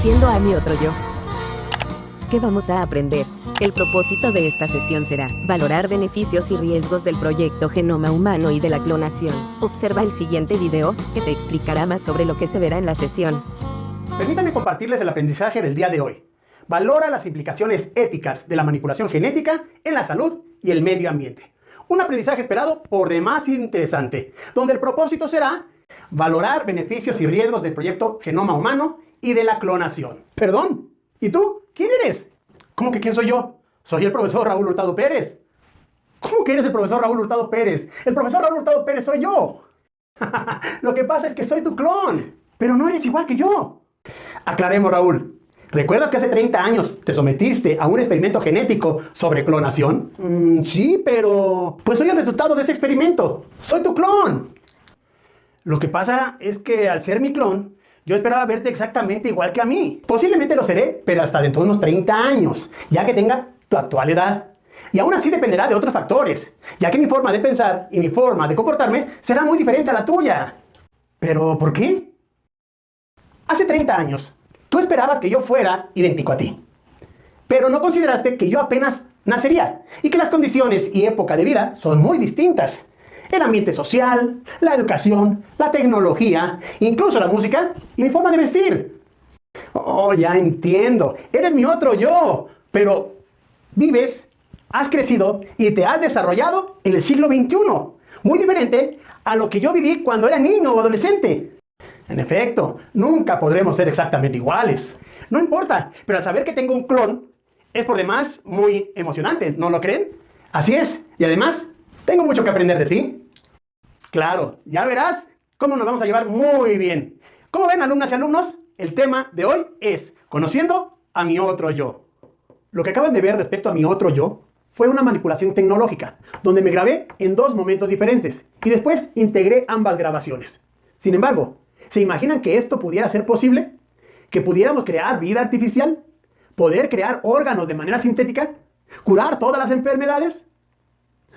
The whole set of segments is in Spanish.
Conociendo a mi otro yo. ¿Qué vamos a aprender? El propósito de esta sesión será valorar beneficios y riesgos del proyecto Genoma Humano y de la clonación. Observa el siguiente video, que te explicará más sobre lo que se verá en la sesión. Permítanme compartirles el aprendizaje del día de hoy. Valora las implicaciones éticas de la manipulación genética en la salud y el medio ambiente. Un aprendizaje esperado por demás interesante, donde el propósito será valorar beneficios y riesgos del proyecto Genoma Humano y de la clonación. Perdón, ¿y tú? ¿Quién eres? ¿Cómo que quién soy yo? Soy el profesor Raúl Hurtado Pérez. ¿Cómo que eres el profesor Raúl Hurtado Pérez? El profesor Raúl Hurtado Pérez soy yo. Lo que pasa es que soy tu clon, pero no eres igual que yo. Aclaremos, Raúl. ¿Recuerdas que hace 30 años te sometiste a un experimento genético sobre clonación? Sí, pero pues soy el resultado de ese experimento. Soy tu clon. Lo que pasa es que al ser mi clon, yo esperaba verte exactamente igual que a mí. Posiblemente lo seré, pero hasta dentro de unos 30 años, ya que tenga tu actual edad. Y aún así dependerá de otros factores, ya que mi forma de pensar y mi forma de comportarme será muy diferente a la tuya. ¿Pero por qué? Hace 30 años, tú esperabas que yo fuera idéntico a ti, pero no consideraste que yo apenas nacería y que las condiciones y época de vida son muy distintas. El ambiente social, la educación, la tecnología, incluso la música y mi forma de vestir. Oh, ya entiendo, eres mi otro yo, pero vives, has crecido y te has desarrollado en el siglo XXI, muy diferente a lo que yo viví cuando era niño o adolescente. En efecto, nunca podremos ser exactamente iguales. No importa, pero al saber que tengo un clon, es por demás muy emocionante, ¿no lo creen? Así es, y además, tengo mucho que aprender de ti. Claro, ya verás cómo nos vamos a llevar muy bien. Como ven, alumnas y alumnos, el tema de hoy es conociendo a mi otro yo. Lo que acaban de ver respecto a mi otro yo fue una manipulación tecnológica, donde me grabé en dos momentos diferentes y después integré ambas grabaciones. Sin embargo, ¿se imaginan que esto pudiera ser posible? ¿Que pudiéramos crear vida artificial? ¿Poder crear órganos de manera sintética? ¿Curar todas las enfermedades?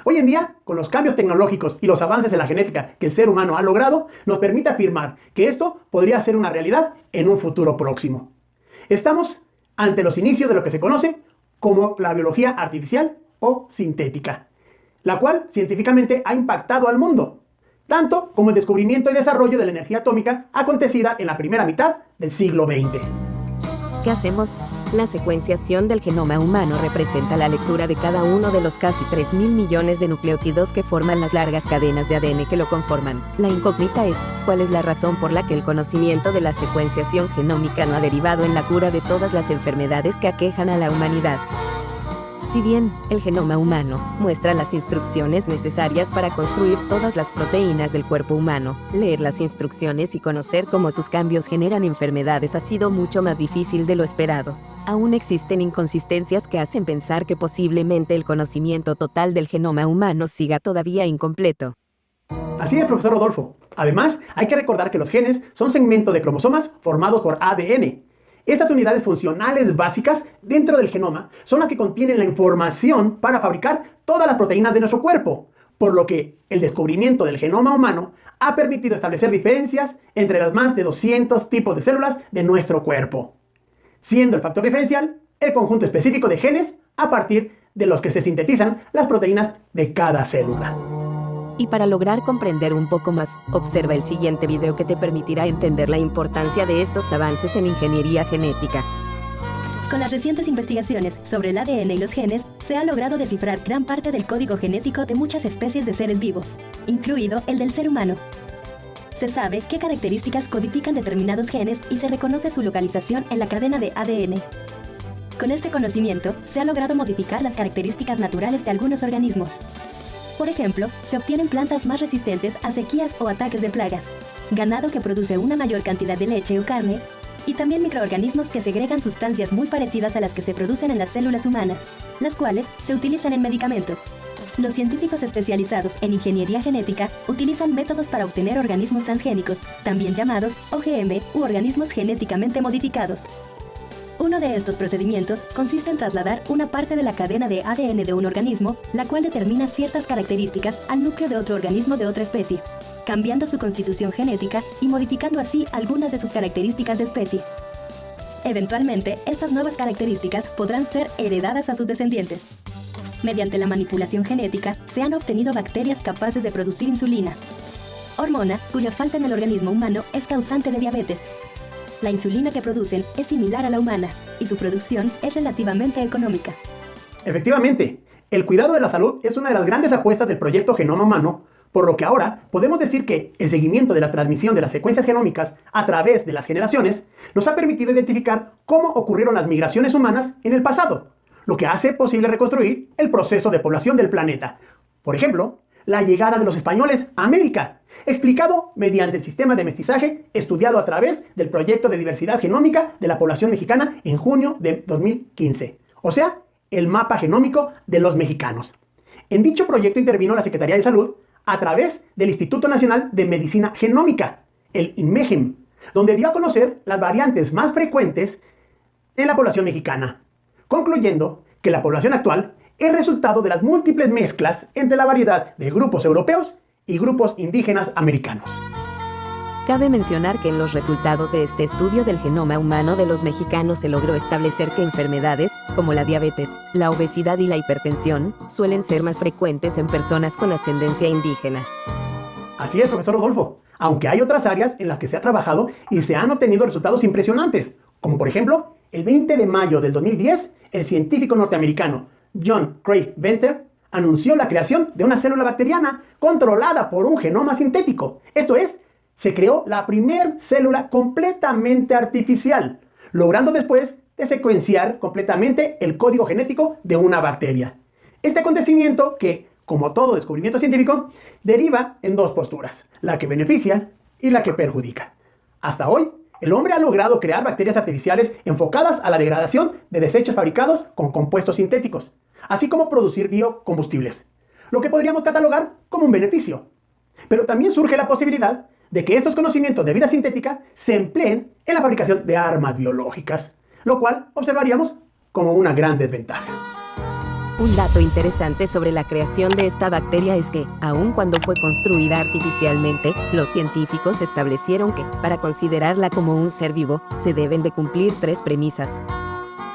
Hoy en día, con los cambios tecnológicos y los avances en la genética que el ser humano ha logrado, nos permite afirmar que esto podría ser una realidad en un futuro próximo. Estamos ante los inicios de lo que se conoce como la biología artificial o sintética, la cual científicamente ha impactado al mundo, tanto como el descubrimiento y desarrollo de la energía atómica acontecida en la primera mitad del siglo XX. ¿Qué hacemos? La secuenciación del genoma humano representa la lectura de cada uno de los casi 3.000 millones de nucleótidos que forman las largas cadenas de ADN que lo conforman. La incógnita es, ¿cuál es la razón por la que el conocimiento de la secuenciación genómica no ha derivado en la cura de todas las enfermedades que aquejan a la humanidad? Si bien el genoma humano muestra las instrucciones necesarias para construir todas las proteínas del cuerpo humano, leer las instrucciones y conocer cómo sus cambios generan enfermedades ha sido mucho más difícil de lo esperado. Aún existen inconsistencias que hacen pensar que posiblemente el conocimiento total del genoma humano siga todavía incompleto. Así es, profesor Rodolfo. Además, hay que recordar que los genes son segmentos de cromosomas formados por ADN. Estas unidades funcionales básicas dentro del genoma son las que contienen la información para fabricar todas las proteínas de nuestro cuerpo, por lo que el descubrimiento del genoma humano ha permitido establecer diferencias entre los más de 200 tipos de células de nuestro cuerpo, siendo el factor diferencial el conjunto específico de genes a partir de los que se sintetizan las proteínas de cada célula. Y para lograr comprender un poco más, observa el siguiente video que te permitirá entender la importancia de estos avances en ingeniería genética. Con las recientes investigaciones sobre el ADN y los genes, se ha logrado descifrar gran parte del código genético de muchas especies de seres vivos, incluido el del ser humano. Se sabe qué características codifican determinados genes y se reconoce su localización en la cadena de ADN. Con este conocimiento, se ha logrado modificar las características naturales de algunos organismos. Por ejemplo, se obtienen plantas más resistentes a sequías o ataques de plagas, ganado que produce una mayor cantidad de leche o carne, y también microorganismos que segregan sustancias muy parecidas a las que se producen en las células humanas, las cuales se utilizan en medicamentos. Los científicos especializados en ingeniería genética utilizan métodos para obtener organismos transgénicos, también llamados OGM u organismos genéticamente modificados. Uno de estos procedimientos consiste en trasladar una parte de la cadena de ADN de un organismo, la cual determina ciertas características al núcleo de otro organismo de otra especie, cambiando su constitución genética y modificando así algunas de sus características de especie. Eventualmente, estas nuevas características podrán ser heredadas a sus descendientes. Mediante la manipulación genética, se han obtenido bacterias capaces de producir insulina, hormona cuya falta en el organismo humano es causante de diabetes. La insulina que producen es similar a la humana y su producción es relativamente económica. Efectivamente, el cuidado de la salud es una de las grandes apuestas del proyecto Genoma Humano, por lo que ahora podemos decir que el seguimiento de la transmisión de las secuencias genómicas a través de las generaciones nos ha permitido identificar cómo ocurrieron las migraciones humanas en el pasado, lo que hace posible reconstruir el proceso de población del planeta. Por ejemplo, la llegada de los españoles a América, explicado mediante el sistema de mestizaje estudiado a través del proyecto de diversidad genómica de la población mexicana en junio de 2015, o sea, el mapa genómico de los mexicanos. En dicho proyecto intervino la Secretaría de Salud a través del Instituto Nacional de Medicina Genómica, el INMEGEM, donde dio a conocer las variantes más frecuentes en la población mexicana, concluyendo que la población actual es resultado de las múltiples mezclas entre la variedad de grupos europeos y grupos indígenas americanos. Cabe mencionar que en los resultados de este estudio del genoma humano de los mexicanos se logró establecer que enfermedades, como la diabetes, la obesidad y la hipertensión, suelen ser más frecuentes en personas con ascendencia indígena. Así es, profesor Rodolfo, aunque hay otras áreas en las que se ha trabajado y se han obtenido resultados impresionantes, como por ejemplo, el 20 de mayo del 2010, el científico norteamericano John Craig Venter anunció la creación de una célula bacteriana controlada por un genoma sintético. Esto es, se creó la primera célula completamente artificial, logrando después de secuenciar completamente el código genético de una bacteria. Este acontecimiento que, como todo descubrimiento científico, deriva en dos posturas, la que beneficia y la que perjudica. Hasta hoy, el hombre ha logrado crear bacterias artificiales enfocadas a la degradación de desechos fabricados con compuestos sintéticos, así como producir biocombustibles, lo que podríamos catalogar como un beneficio. Pero también surge la posibilidad de que estos conocimientos de vida sintética se empleen en la fabricación de armas biológicas, lo cual observaríamos como una gran desventaja. Un dato interesante sobre la creación de esta bacteria es que, aun cuando fue construida artificialmente, los científicos establecieron que, para considerarla como un ser vivo, se deben de cumplir 3 premisas.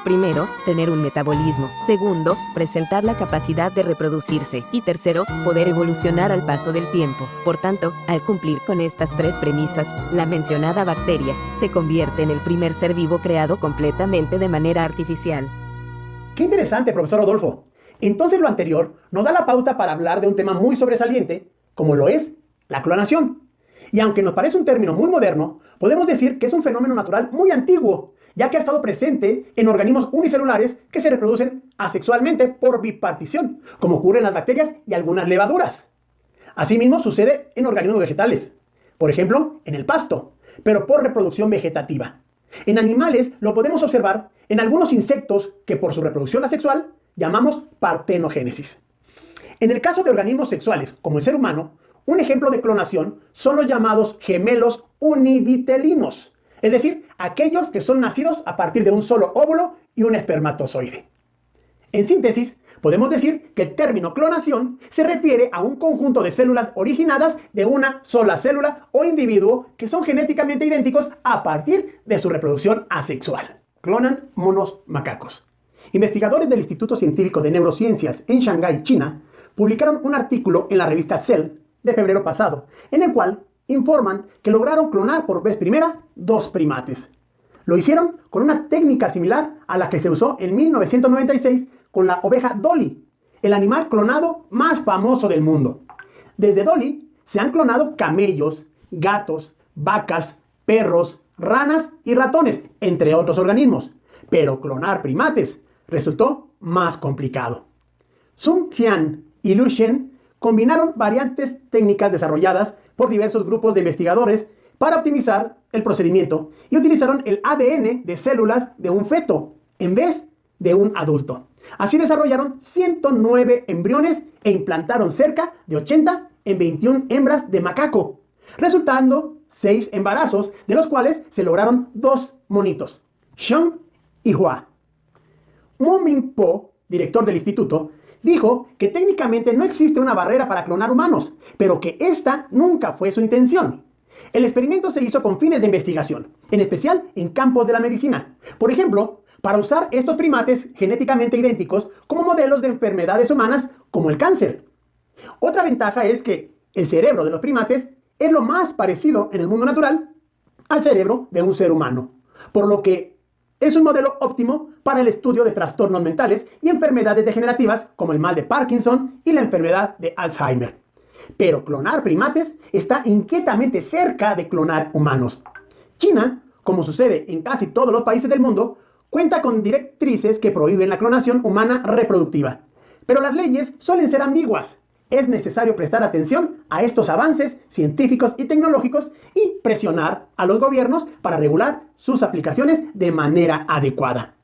Primero, tener un metabolismo. Segundo, presentar la capacidad de reproducirse. Y tercero, poder evolucionar al paso del tiempo. Por tanto, al cumplir con estas 3 premisas, la mencionada bacteria se convierte en el primer ser vivo creado completamente de manera artificial. ¡Qué interesante, profesor Rodolfo! Entonces lo anterior nos da la pauta para hablar de un tema muy sobresaliente, como lo es la clonación. Y aunque nos parece un término muy moderno, podemos decir que es un fenómeno natural muy antiguo, ya que ha estado presente en organismos unicelulares que se reproducen asexualmente por bipartición, como ocurre en las bacterias y algunas levaduras. Asimismo sucede en organismos vegetales, por ejemplo, en el pasto, pero por reproducción vegetativa. En animales lo podemos observar en algunos insectos que por su reproducción asexual llamamos partenogénesis. En el caso de organismos sexuales, como el ser humano, un ejemplo de clonación son los llamados gemelos univitelinos, es decir, aquellos que son nacidos a partir de un solo óvulo y un espermatozoide. En síntesis, podemos decir que el término clonación se refiere a un conjunto de células originadas de una sola célula o individuo que son genéticamente idénticos a partir de su reproducción asexual. Clonan monos macacos. Investigadores del Instituto Científico de Neurociencias en Shanghái, China, publicaron un artículo en la revista Cell de febrero pasado, en el cual informan que lograron clonar por vez primera 2 primates. Lo hicieron con una técnica similar a la que se usó en 1996 con la oveja Dolly, el animal clonado más famoso del mundo. Desde Dolly se han clonado camellos, gatos, vacas, perros, ranas y ratones, entre otros organismos. Pero clonar primates resultó más complicado. Sun Qian y Lu Shen combinaron variantes técnicas desarrolladas por diversos grupos de investigadores para optimizar el procedimiento y utilizaron el ADN de células de un feto en vez de un adulto. Así desarrollaron 109 embriones e implantaron cerca de 80 en 21 hembras de macaco, resultando 6 embarazos, de los cuales se lograron 2 monitos, Xiong y Hua. Mo Min Po, director del instituto, dijo que técnicamente no existe una barrera para clonar humanos, pero que esta nunca fue su intención. El experimento se hizo con fines de investigación, en especial en campos de la medicina. Por ejemplo, para usar estos primates genéticamente idénticos como modelos de enfermedades humanas como el cáncer. Otra ventaja es que el cerebro de los primates es lo más parecido en el mundo natural al cerebro de un ser humano, por lo que es un modelo óptimo para el estudio de trastornos mentales y enfermedades degenerativas como el mal de Parkinson y la enfermedad de Alzheimer. Pero clonar primates está inquietamente cerca de clonar humanos. China, como sucede en casi todos los países del mundo, cuenta con directrices que prohíben la clonación humana reproductiva. Pero las leyes suelen ser ambiguas. Es necesario prestar atención a estos avances científicos y tecnológicos y presionar a los gobiernos para regular sus aplicaciones de manera adecuada.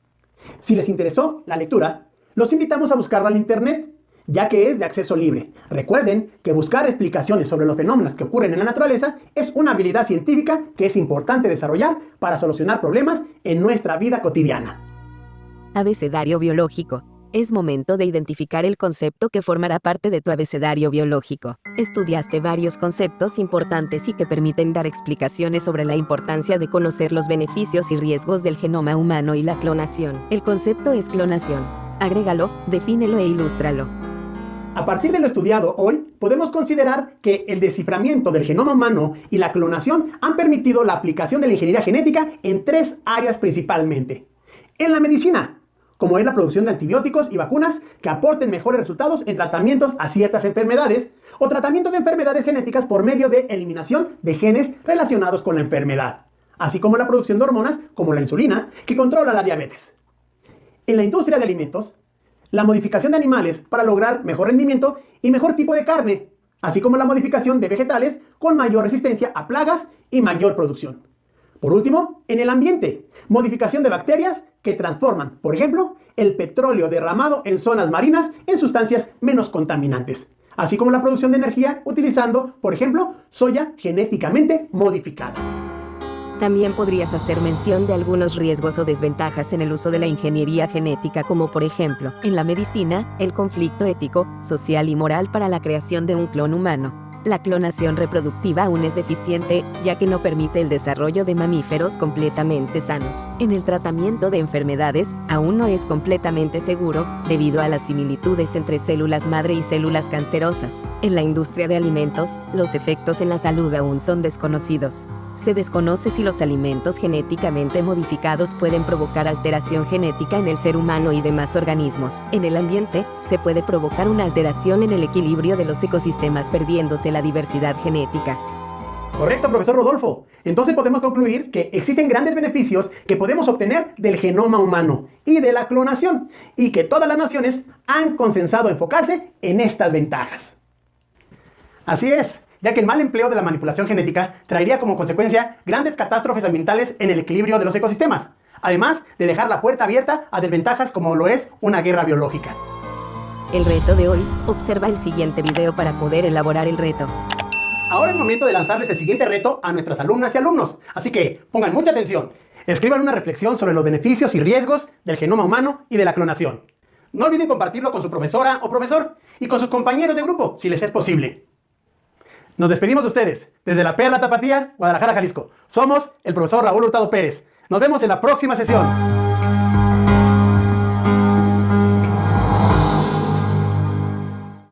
Si les interesó la lectura, los invitamos a buscarla en internet, ya que es de acceso libre. Recuerden que buscar explicaciones sobre los fenómenos que ocurren en la naturaleza es una habilidad científica que es importante desarrollar para solucionar problemas en nuestra vida cotidiana. Abecedario biológico. Es momento de identificar el concepto que formará parte de tu abecedario biológico. Estudiaste varios conceptos importantes y que permiten dar explicaciones sobre la importancia de conocer los beneficios y riesgos del genoma humano y la clonación. El concepto es clonación. Agrégalo, defínelo e ilústralo. A partir de lo estudiado hoy, podemos considerar que el desciframiento del genoma humano y la clonación han permitido la aplicación de la ingeniería genética en 3 áreas principalmente. En la medicina, como es la producción de antibióticos y vacunas que aporten mejores resultados en tratamientos a ciertas enfermedades o tratamiento de enfermedades genéticas por medio de eliminación de genes relacionados con la enfermedad, así como la producción de hormonas como la insulina que controla la diabetes. En la industria de alimentos, la modificación de animales para lograr mejor rendimiento y mejor tipo de carne, así como la modificación de vegetales con mayor resistencia a plagas y mayor producción. Por último, en el ambiente, modificación de bacterias que transforman, por ejemplo, el petróleo derramado en zonas marinas en sustancias menos contaminantes, así como la producción de energía utilizando, por ejemplo, soya genéticamente modificada. También podrías hacer mención de algunos riesgos o desventajas en el uso de la ingeniería genética, como por ejemplo, en la medicina, el conflicto ético, social y moral para la creación de un clon humano. La clonación reproductiva aún es deficiente, ya que no permite el desarrollo de mamíferos completamente sanos. En el tratamiento de enfermedades, aún no es completamente seguro, debido a las similitudes entre células madre y células cancerosas. En la industria de alimentos, los efectos en la salud aún son desconocidos. Se desconoce si los alimentos genéticamente modificados pueden provocar alteración genética en el ser humano y demás organismos. En el ambiente, se puede provocar una alteración en el equilibrio de los ecosistemas, perdiéndose la diversidad genética. Correcto, profesor Rodolfo. Entonces podemos concluir que existen grandes beneficios que podemos obtener del genoma humano y de la clonación, y que todas las naciones han consensado enfocarse en estas ventajas. Así es, ya que el mal empleo de la manipulación genética traería como consecuencia grandes catástrofes ambientales en el equilibrio de los ecosistemas, además de dejar la puerta abierta a desventajas como lo es una guerra biológica. El reto de hoy, observa el siguiente video para poder elaborar el reto. Ahora es momento de lanzarles el siguiente reto a nuestras alumnas y alumnos, así que pongan mucha atención. Escriban una reflexión sobre los beneficios y riesgos del genoma humano y de la clonación. No olviden compartirlo con su profesora o profesor y con sus compañeros de grupo, si les es posible. Nos despedimos de ustedes, desde la Perla Tapatía, Guadalajara, Jalisco. Somos el profesor Raúl Hurtado Pérez. Nos vemos en la próxima sesión.